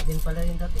din pala yung dati.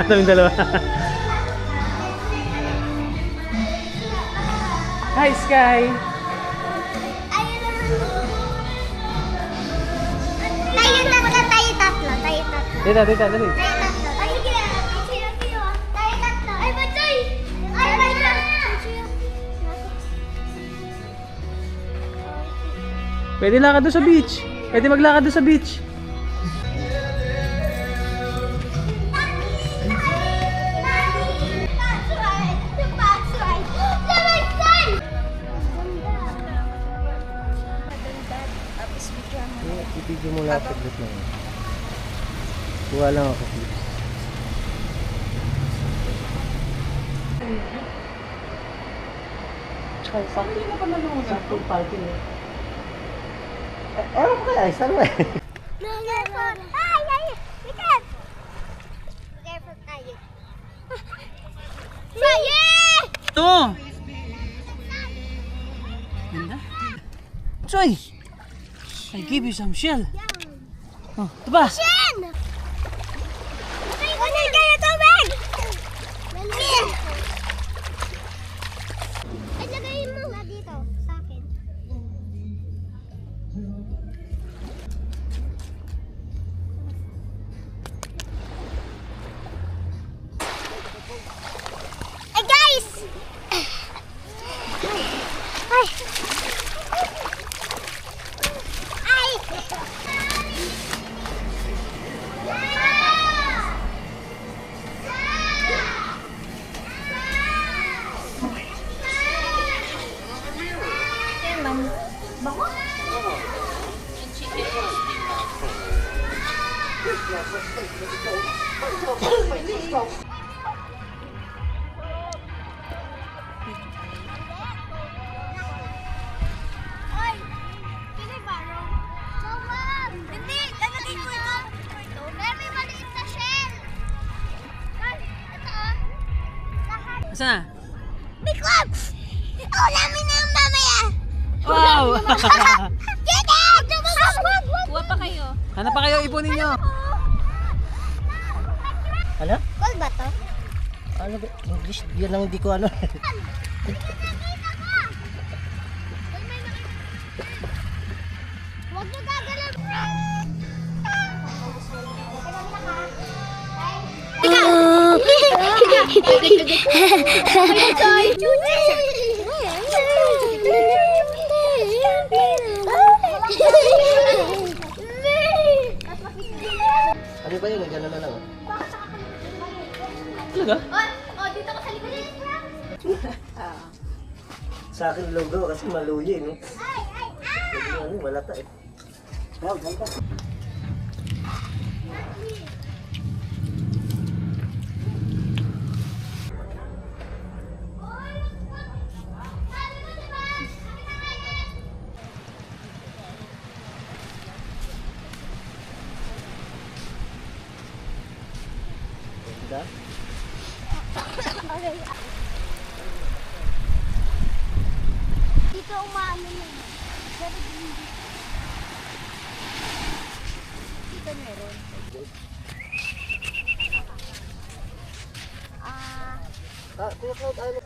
Kaming dalawa. Hi, Sky! Tayo tatlo. Dito, dito, dito. Ay, Batsoy! Ay, Batsoy! Pwede lakad doon sa beach. Pwede maglakad doon sa beach. Ibigay mo lahat ng na yun. Kuha lang ako, please. Tsaka sakto na pa naman. Sakto parking eh. Ewan ko kaya, saan mo eh? Careful! Ay! Be careful! Careful tayo. Fire! Ito! Ganda. Choy! I give you some shell. Oh, ito ba? Shin! Ano kayo tubig? Ay, lagay mo na dito sa akin. Hey guys! Ay! Ay! Ay! Kini barong. Mama! Hindi! Lalagay ko ito. Pero may maliit na shell. Ay! Ito oh. Lahat. Asan na? May clubs! Ulamin na yung mamaya! Wow! Kiki! Kuha pa kayo. Hanap pa kayo, ipunin nyo. Ano? Call ba to? Ano ba? English? Yan ang hindi ko ano. Huwag nyo gagalaw. Ano ba yun? Gano'n na lang. Oh. Talaga? Oh, dito ka sa likod. Sa akin logo kasi maluya no? Ay, ay, ay! Ano, wala ta eh. Wow, ganda. Ganda. Dito umaano yun. Pero dito meron. Kuya Cloud, ano?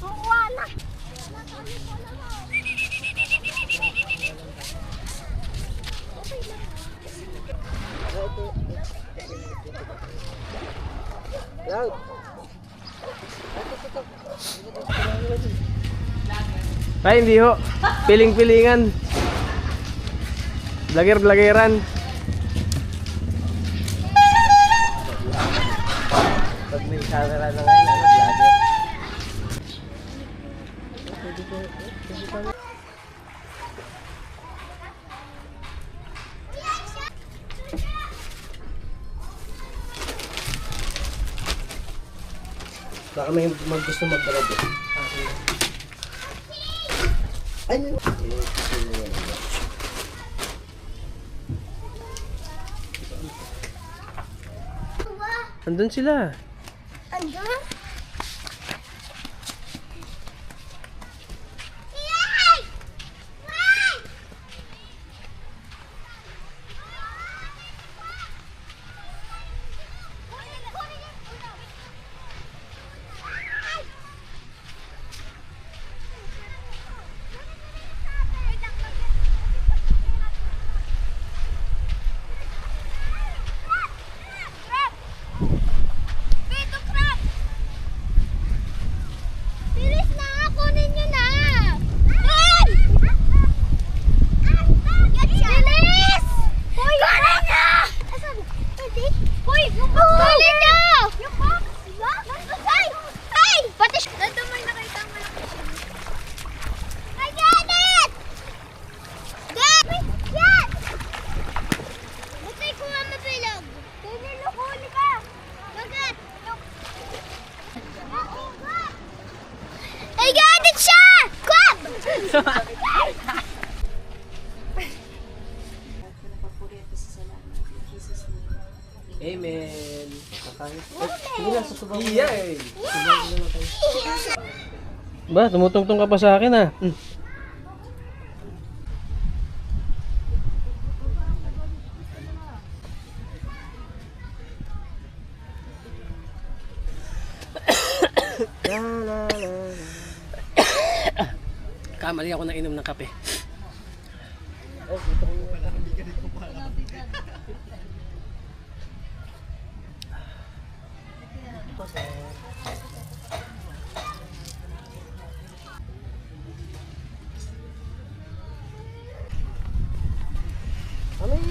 Wala. Okay. Ay, hindi ho. Piling-pilingan. Vlogger-vloggeran. Pag may camera na ngayon, vlogger. Baka may gusto mag-vlog eh. Ay, andun sila. Andun? Bilis na! Kunin nyo na! Doon! Bilis! Hoy! Kunin nyo! Asan? Pwede? Hoy! Yung box! Kunin nyo! Yung box! Ay! Ay! Pati siya! Nandun may nakita ang malaki siya. I got it! Dad! Yan! Butay ko nga mabilog. Tinilo, huli ka! Dagat! I got it siya! Crab! Amen. Sige na, susubaw ko. Yay! Ba, tumutungtong ka pa sa akin ah. Kamali ako na inom ng kape.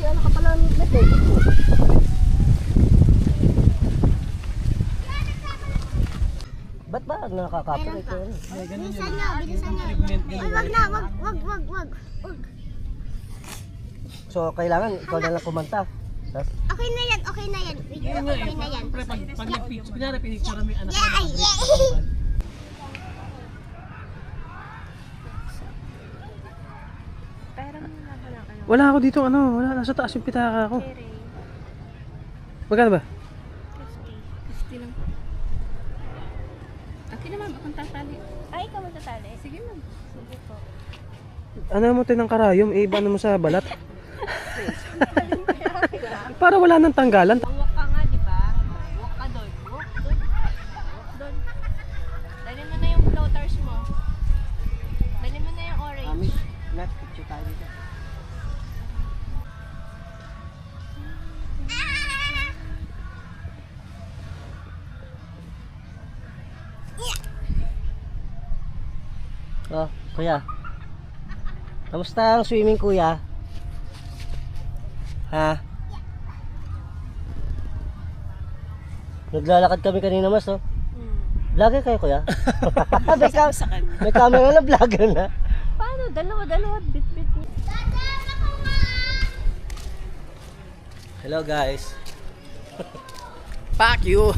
Ano ka pala ng leg? Ba't ba nakakapit ito? Bilisan nyo, bilisan nyo. Ay, wag na, wag. So, kailangan ikaw na lang kumanta. Tas, Okay na yan, okay na yan. Okay na yan. Pag nag-picture, kunyari pinicture may anak Yeah, yeah. Wala ako dito, ano, wala, nasa taas yung pitaka ko. Magkano ba? 50 lang. Okay naman, akong tatali. Ay, ikaw magtatali? Sige ma'am. Sige po. Ano mo tayo ng karayom, iba mo sa balat. Para wala nang tanggalan. Walk ka nga, di ba? Walk ka doon. Walk doon. Walk doon. Dali mo na yung floaters mo. Dali mo na yung orange. Net, picture tayo dito. Oh, kuya. Kamusta ang swimming, kuya? Ha? Naglalakad kami kanina, mas, oh. Vlogger kayo, kuya? may camera na, vlogger na. Paano? Dalawa. Bit-bit niya. Hello guys. Fuck you.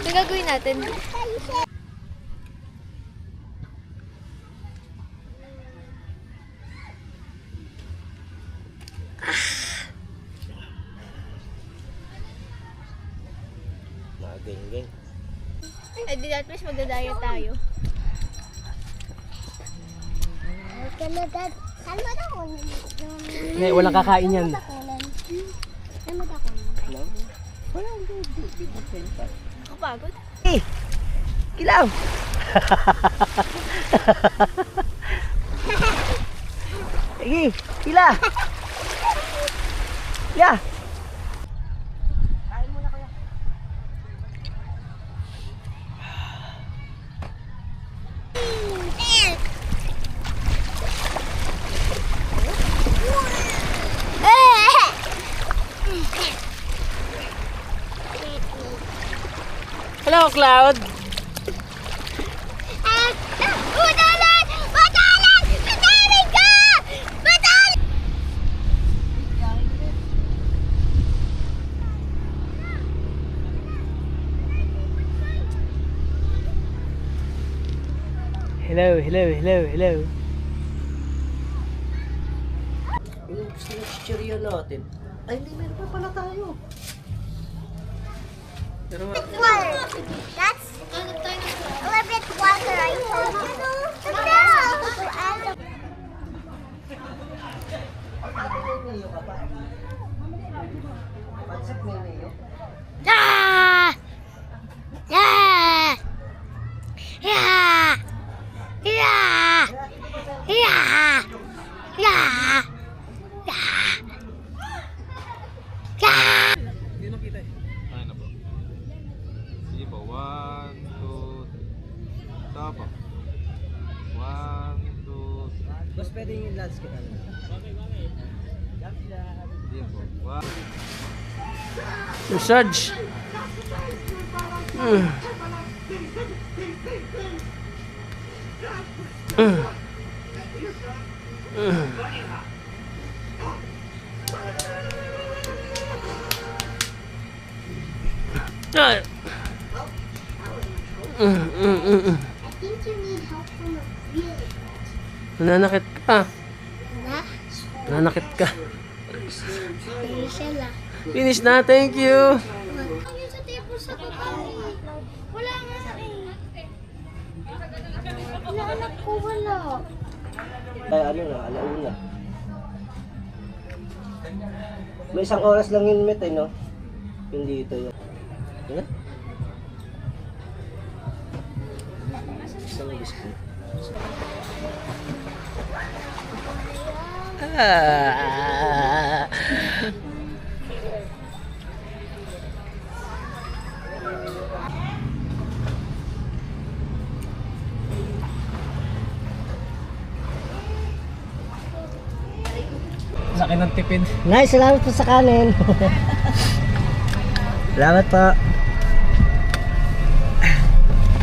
Ito gagawin natin. Mageng-geng. Eh di that means magdadaya tayo. Saan mo na kunin? Ngayon, walang kakain yan. Saan mo na kunin? Kapagod. Kilaw. Sige, kila. Ya. Hello, Cloud. Batalan! Batalan! Batalan ka! Batalan! Hello, hello, hello, hello. Yung gusto ng chichirya natin. Ay, hindi, meron pa pala tayo. Pero, That's a little bit water. I told you. Yeah! Yeah! Yeah! Yeah! Yeah! Yeah! Yeah! Hindi nakita eh. Ay na po. Sige po. 1, 2, 3. Tama po. 1, 2, 3. Boss, pwede yung landscape. Sige po. 1. Sarge. I think you need help from a village. Nananakit ka. Na? Nananakit ka. Kaya siya lang. Finish na, thank you. Ayun sa table sa babae. Wala nga eh. Naanak ko wala. Ay, ano na, alauna. May isang oras lang yun, Met, no? Hindi ito yun. Ano? Isang biscuit. Ah. Sa akin ng tipid. Nice, salamat po sa kanin. Salamat po.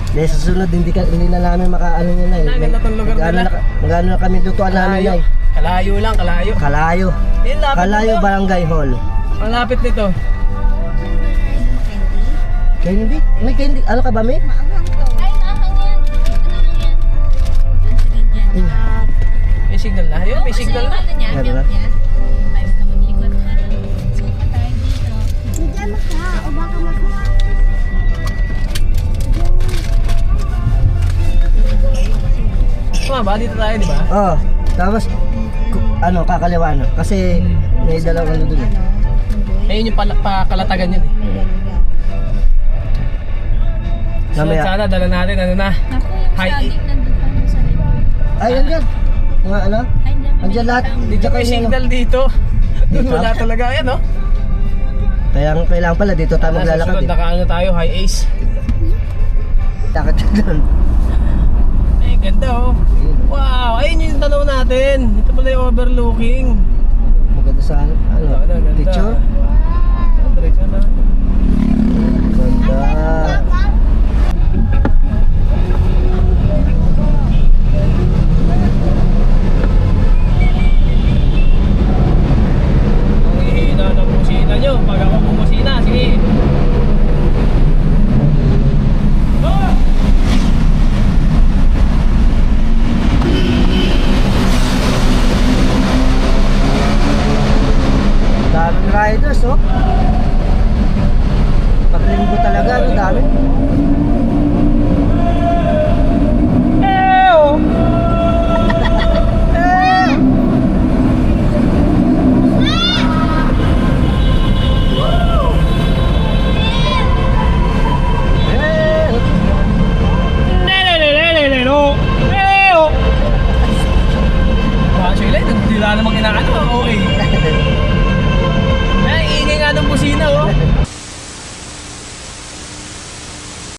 Dahil sa sunod, hindi na namin makaano yun, Nay. Ganda tong lugar nila. Magano na kami lutuan namin, Nay. Kalayo lang, kalayo. Kalayo. Yung lapit Kalayo nito. Barangay Hall. Ang lapit nito. Candy? May candy? Ano ka ba, May? Ay, maanghang yan. Ano lang yan? May signal na. Yun, may signal na. Ano niya? Meron na? Tayo ka maglikot na. Suka tayo dito. Hindi mo ka. O baka masuka. Tama ba? Dito tayo, di ba? Oo. Tapos, ano, kakaliwa na. Kasi may dalawang ano dun. Ayun yung pakalatagan yun eh. So, Mamaya. sana dala natin, ano na. Naku, yung Hi. saging nandun pa lang sa likod. Ay, andyan. Mga ano? Ay, Andyan lahat. Dito may signal dito. Doon Dito? wala talaga. Ayan, no? Kaya ang kailangan pala dito tayo maglalakad Susunod, eh. nakaano tayo, high ace. Takot siya doon. Ay, ganda oh. Wow, ayun yung tanaw natin. Ito pala yung overlooking. Maganda sa ano, Ganda, ganda. picture. Diretso na. Ganda. Ang hihina ng musina nyo. Pag ako bumusina, sige. Oh! Daming riders, oh. namang inaano, okay. Ay, ingay nga ng busina, oh.